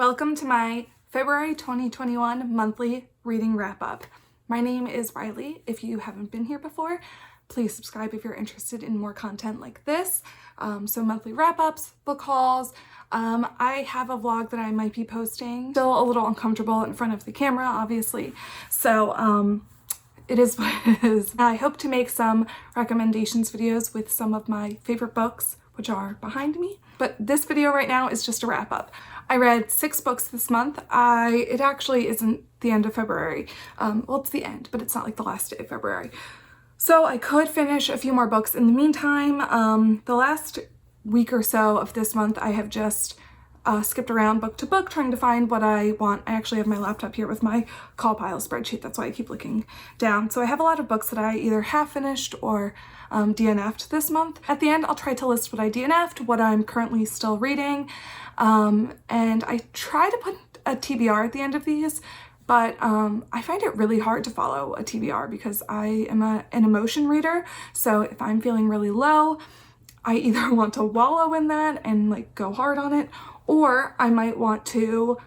Welcome to my February 2021 monthly reading wrap-up. My name is Riley. If you haven't been here before, please subscribe if you're interested in more content like this. So monthly wrap-ups, book hauls. I have a vlog that I might be posting. Still a little uncomfortable in front of the camera, obviously. So it is what it is. I hope to make some recommendations videos with some of my favorite books, which are behind me. But this video right now is just a wrap-up. I read 6 books this month. It actually isn't the end of February. Well, it's the end, but it's not like the last day of February. So I could finish a few more books in the meantime. The last week or so of this month, I have just skipped around book to book trying to find what I want. I actually have my laptop here with my call pile spreadsheet. That's why I keep looking down. So I have a lot of books that I either have finished or DNF'd this month. At the end, I'll try to list what I DNF'd, what I'm currently still reading, and I try to put a TBR at the end of these, but I find it really hard to follow a TBR because I am an emotion reader. So if I'm feeling really low, I either want to wallow in that and like go hard on it, or I might want to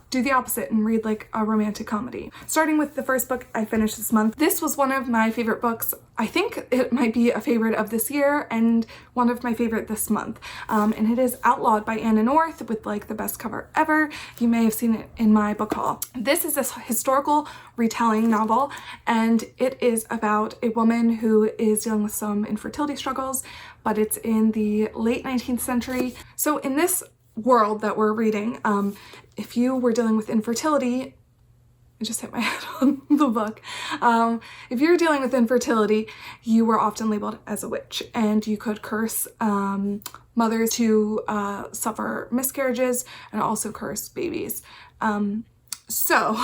do the opposite and read like a romantic comedy. Starting with the first book I finished this month. This was one of my favorite books. I think it might be a favorite of this year and one of my favorite this month. And it is Outlawed by Anna North with like the best cover ever. You may have seen it in my book haul. This is a historical retelling novel, and it is about a woman who is dealing with some infertility struggles, but it's in the late 19th century. So in this world that we're reading, if you were dealing with infertility, I just hit my head on the book. If you were dealing with infertility, you were often labeled as a witch, and you could curse mothers who suffer miscarriages and also curse babies. So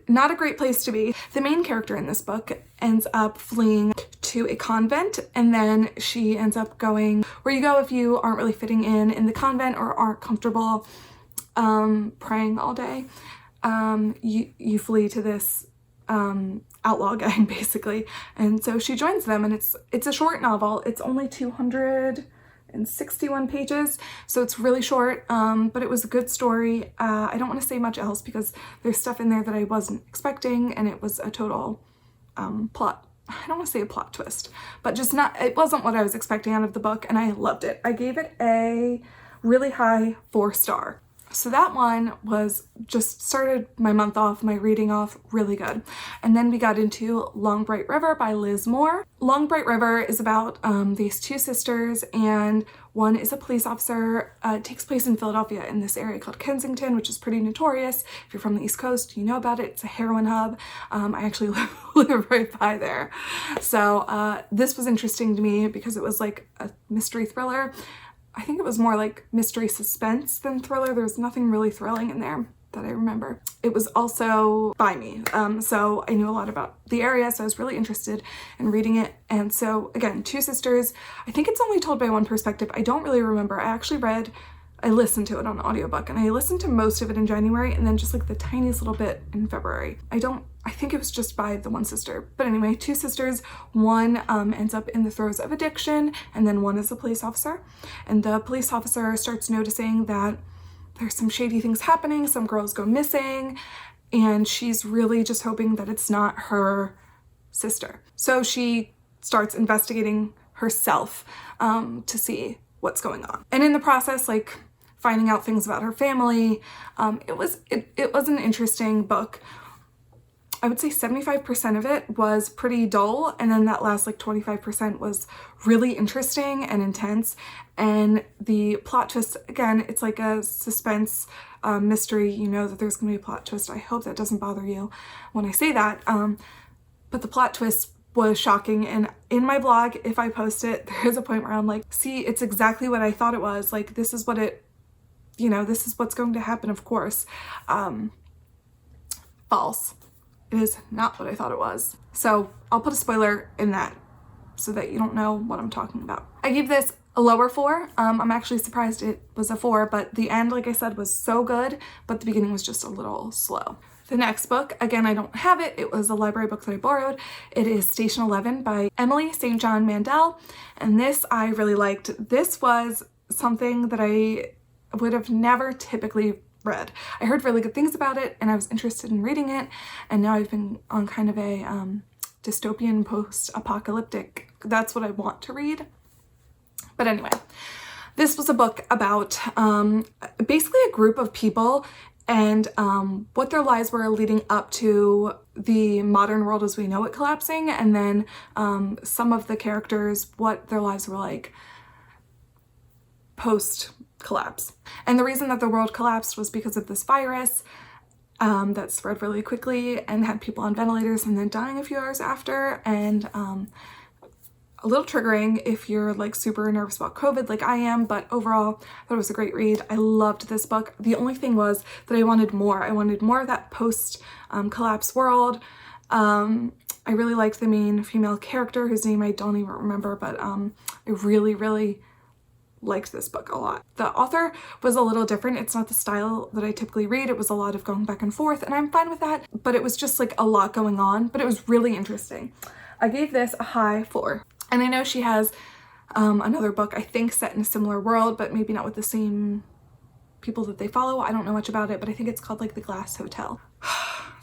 not a great place to be. The main character in this book ends up fleeing to a convent, and then she ends up going where you go if you aren't really fitting in the convent or aren't comfortable praying all day. You flee to this outlaw gang basically, and so she joins them, and it's a short novel. It's only 261 pages, so it's really short, but it was a good story. I don't want to say much else because there's stuff in there that I wasn't expecting, and it was a total plot. I don't want to say a plot twist, but just it wasn't what I was expecting out of the book, and I loved it. I gave it a really high 4-star. So that one was just started my month off, my reading off really good. And then we got into Long Bright River by Liz Moore. Long Bright River is about these 2 sisters, and one is a police officer. It takes place in Philadelphia in this area called Kensington, which is pretty notorious. If you're from the East Coast, you know about it. It's a heroin hub. I actually live right by there. So this was interesting to me because it was like a mystery thriller. I think it was more like mystery suspense than thriller. There was nothing really thrilling in there that I remember. It was also by me, so I knew a lot about the area, so I was really interested in reading it. And so again, 2 sisters. I think it's only told by one perspective. I don't really remember. I listened to it on audiobook, and I listened to most of it in January and then just like the tiniest little bit in February. I think it was just by the one sister. But anyway, 2 sisters, one ends up in the throes of addiction, and then one is a police officer. And the police officer starts noticing that there's some shady things happening, some girls go missing, and she's really just hoping that it's not her sister. So she starts investigating herself to see what's going on. And in the process, like finding out things about her family, it was an interesting book. I would say 75% of it was pretty dull, and then that last like 25% was really interesting and intense. And the plot twist, again, it's like a suspense mystery. You know that there's gonna be a plot twist. I hope that doesn't bother you when I say that. But the plot twist was shocking, and in my blog, if I post it, there's a point where I'm like, see, it's exactly what I thought it was. Like, this is what this is what's going to happen, of course. False. It is not what I thought it was. So I'll put a spoiler in that so that you don't know what I'm talking about. I gave this a lower 4. I'm actually surprised it was a 4, but the end, like I said, was so good, but the beginning was just a little slow. The next book, again, I don't have it. It was a library book that I borrowed. It is Station 11 by Emily St. John Mandel, and this I really liked. This was something that I would have never typically read. I heard really good things about it and I was interested in reading it, and now I've been on kind of a dystopian post-apocalyptic, that's what I want to read. But anyway, this was a book about basically a group of people and what their lives were leading up to the modern world as we know it collapsing, and then some of the characters, what their lives were like post-collapse. And the reason that the world collapsed was because of this virus that spread really quickly and had people on ventilators and then dying a few hours after, and a little triggering if you're like super nervous about COVID like I am, but overall I thought it was a great read. I loved this book. The only thing was that I wanted more. I wanted more of that post-collapse world. I really liked the main female character whose name I don't even remember, but I really, really liked this book a lot. The author was a little different. It's not the style that I typically read. It was a lot of going back and forth, and I'm fine with that, but it was just like a lot going on, but it was really interesting. I gave this a high 4. And I know she has another book, I think, set in a similar world, but maybe not with the same people that they follow. I don't know much about it, but I think it's called like The Glass Hotel.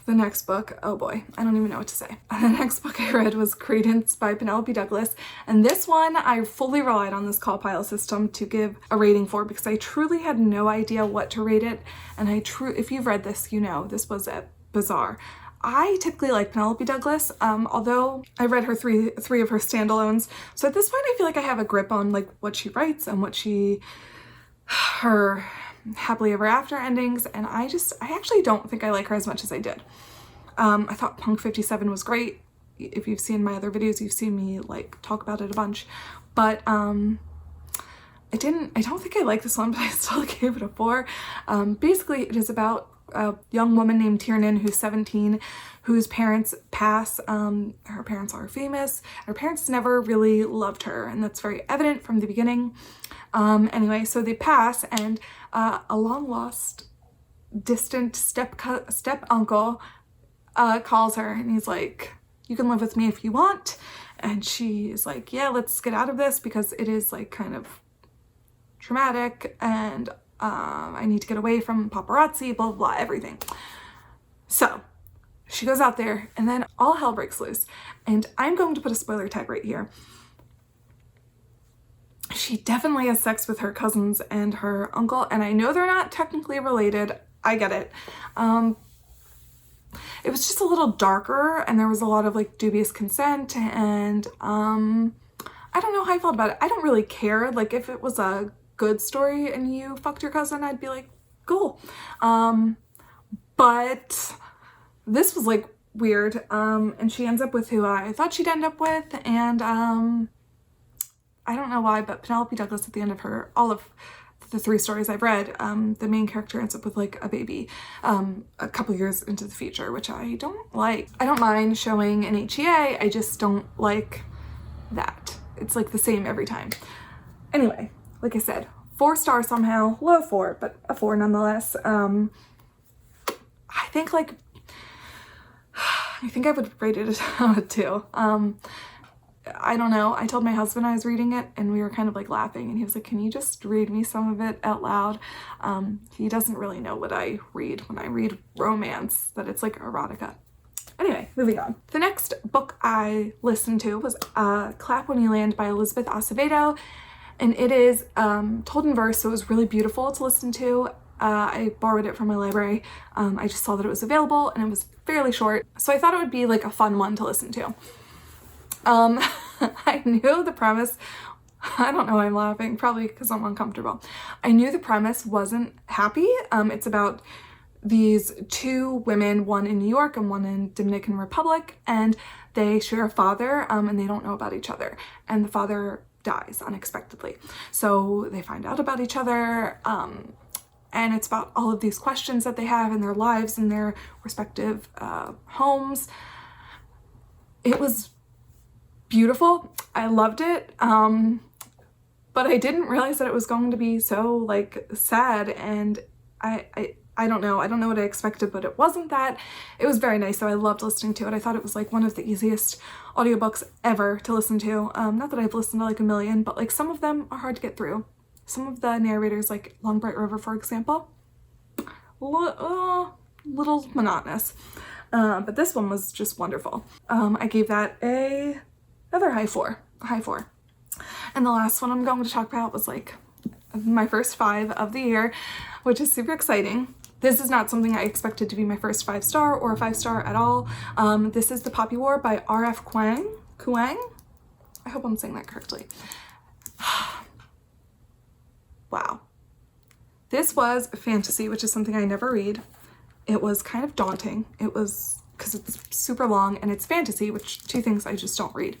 The next book, oh boy, I don't even know what to say. The next book I read was Credence by Penelope Douglas. And this one I fully relied on this call pile system to give a rating for, because I truly had no idea what to rate it. And if you've read this, you know, this was bizarre. I typically like Penelope Douglas, although I read her three of her standalones. So at this point, I feel like I have a grip on like what she writes and what her happily ever after endings. And I actually don't think I like her as much as I did. I thought Punk 57 was great. If you've seen my other videos, you've seen me like talk about it a bunch, but I don't think I like this one, but I still gave it a 4. Basically it is about a young woman named Tiernan who's 17, whose parents pass. Her parents are famous. Her parents never really loved her, and that's very evident from the beginning. Anyway, so they pass, and a long lost, distant step uncle calls her, and he's like, "You can live with me if you want." And she's like, "Yeah, let's get out of this because it is like kind of traumatic, and I need to get away from paparazzi, blah, blah, blah, everything." So she goes out there, and then all hell breaks loose. And I'm going to put a spoiler tag right here. She definitely has sex with her cousins and her uncle, and I know they're not technically related. I get it. It was just a little darker, and there was a lot of like dubious consent, and I don't know how I felt about it. I don't really care. Like if it was a good story and you fucked your cousin, I'd be like, cool. But this was like weird. And she ends up with who I thought she'd end up with, and I don't know why, but Penelope Douglas at the end of all of the 3 stories I've read, the main character ends up with like a baby a couple years into the future, which I don't like. I don't mind showing an HEA, I just don't like that. It's like the same every time. Anyway, like I said, 4 stars somehow, low 4, but a 4 nonetheless. I think I would rate it a 2. I don't know. I told my husband I was reading it, and we were kind of like laughing, and he was like, "Can you just read me some of it out loud?" He doesn't really know what I read when I read romance, that it's like erotica. Anyway, moving on. The next book I listened to was Clap When You Land by Elizabeth Acevedo, and it is told in verse, so it was really beautiful to listen to. I borrowed it from my library. I just saw that it was available, and it was fairly short, so I thought it would be like a fun one to listen to. I knew the premise, I don't know why I'm laughing, probably because I'm uncomfortable. I knew the premise wasn't happy. It's about these 2 women, one in New York and one in Dominican Republic, and they share a father, and they don't know about each other, and the father dies unexpectedly. So they find out about each other, and it's about all of these questions that they have in their lives, in their respective homes. It was beautiful. I loved it. But I didn't realize that it was going to be so like sad, and I don't know. I don't know what I expected, but it wasn't that. It was very nice, so I loved listening to it. I thought it was like one of the easiest audiobooks ever to listen to. Not that I've listened to like a million, but like some of them are hard to get through. Some of the narrators, like Long Bright River, for example, little monotonous. But this one was just wonderful. I gave that another high four. And the last one I'm going to talk about was like my first 5 of the year, which is super exciting. This is not something I expected to be my first 5-star or a 5-star at all. This is The Poppy War by R.F. Kuang. I hope I'm saying that correctly. Wow. This was fantasy, which is something I never read. It was kind of daunting. It was because it's super long and it's fantasy, which 2 things I just don't read.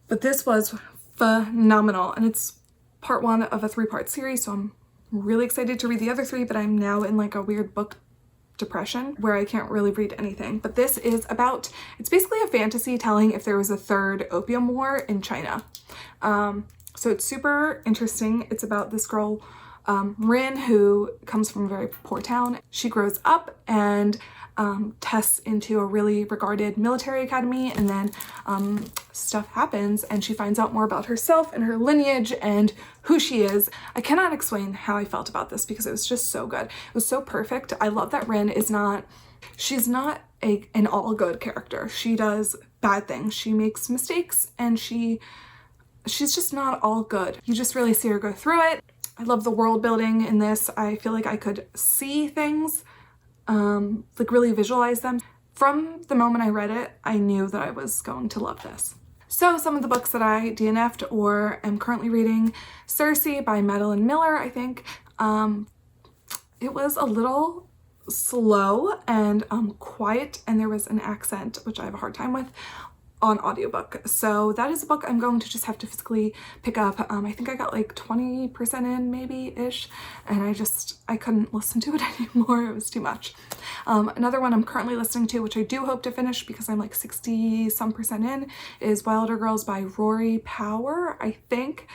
But this was phenomenal, and it's part 1 of a 3-part series, so I'm really excited to read the other 3, but I'm now in like a weird book depression where I can't really read anything. But this is about, it's basically a fantasy telling if there was a 3rd opium war in China. So it's super interesting. It's about this girl, Rin, who comes from a very poor town. She grows up and tests into a really regarded military academy, and then stuff happens and she finds out more about herself and her lineage and who she is. I cannot explain how I felt about this because it was just so good. It was so perfect. I love that Rin is not, she's not an all good character. She does bad things. She makes mistakes and she's just not all good. You just really see her go through it. I love the world building in this. I feel like I could see things, like really visualize them. From the moment I read it, I knew that I was going to love this. So some of the books that I DNF'd or am currently reading: Circe by Madeline Miller, I think. It was a little slow and quiet, and there was an accent, which I have a hard time with, on audiobook. So that is a book I'm going to just have to physically pick up. I think I got like 20% in maybe-ish, and I couldn't listen to it anymore. It was too much. Another one I'm currently listening to, which I do hope to finish because I'm like 60-some% in, is Wilder Girls by Rory Power, I think.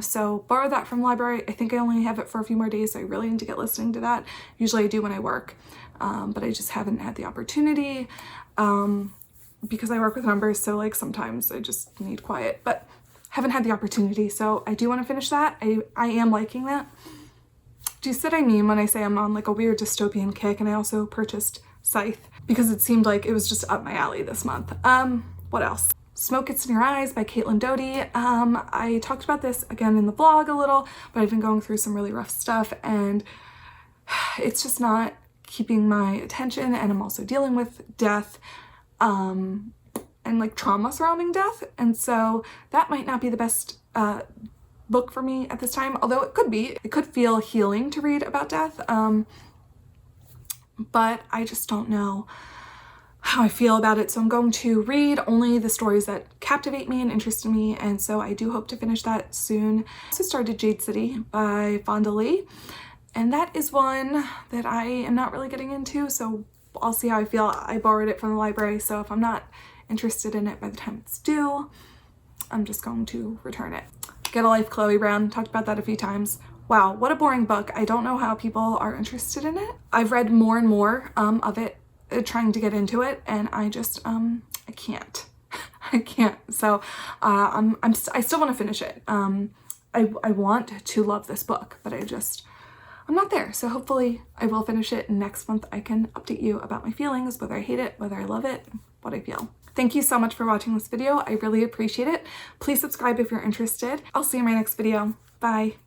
So borrowed that from the library. I think I only have it for a few more days, so I really need to get listening to that. Usually I do when I work, but I just haven't had the opportunity. Because I work with numbers, so like sometimes I just need quiet, but haven't had the opportunity, so I do want to finish that. I am liking that. Do you see what I mean when I say I'm on like a weird dystopian kick? And I also purchased Scythe because it seemed like it was just up my alley this month. What else? Smoke Gets in Your Eyes by Caitlin Doty. I talked about this again in the vlog a little, but I've been going through some really rough stuff and it's just not keeping my attention, and I'm also dealing with death. And like trauma surrounding death, and so that might not be the best book for me at this time, although it could be. It could feel healing to read about death, but I just don't know how I feel about it, so I'm going to read only the stories that captivate me and interest me, and so I do hope to finish that soon. I also started Jade City by Fonda Lee, and that is one that I am not really getting into, so I'll see how I feel. I borrowed it from the library, so if I'm not interested in it by the time it's due, I'm just going to return it. Get a Life, Chloe Brown. Talked about that a few times. Wow, what a boring book. I don't know how people are interested in it. I've read more and more of it, trying to get into it, and I just, I can't. I can't. So I still want to finish it. I want to love this book, but I'm not there. So hopefully I will finish it, and next month I can update you about my feelings, whether I hate it, whether I love it, what I feel. Thank you so much for watching this video. I really appreciate it. Please subscribe if you're interested. I'll see you in my next video. Bye.